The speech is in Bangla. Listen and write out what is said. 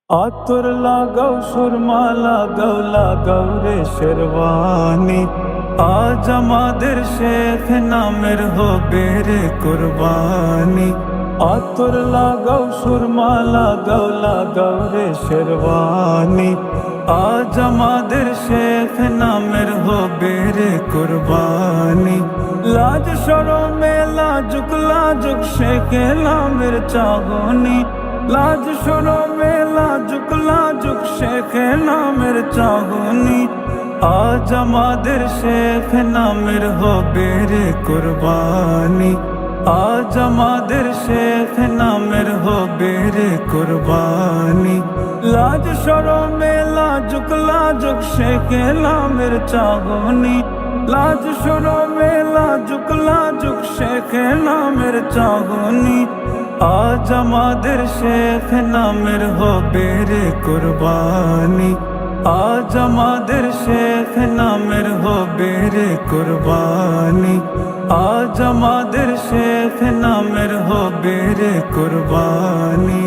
আতর লাগাও সুরমা লাগাও লাগাও রে শেরওয়ানি, আজ আমাদের শেখ নামের হবে রে কুরবানি। আতর লাগাও সুরমা লাগাও লাগাও রে শেরওয়ানি, আজ আমাদের শেখ নামের হবে রে কুরবানি। লাজ শরমে লাজুক লাজুক শেখ নামের চাহনি, লাজ শরমে লাজুক লাজুক শেখ নামের চাহনি, আজ আমাদের শেখ নামের হবে রে কুরবানি। আজ আমাদের শেখ নামের হবে রে কুরবানি। লাজ শরমে লাজুক লাজুক শেখ নামের চাহনি, লাজ শরমে লাজুক লাজুক শেখ নামের চাহনি, আজ আমাদের শেখ নামের হবে রে কুরবানি। আজ আমাদের শেখ নামের হবে রে কুরবানি। আজ আমাদের শেখ নামের হবে রে কুরবানি।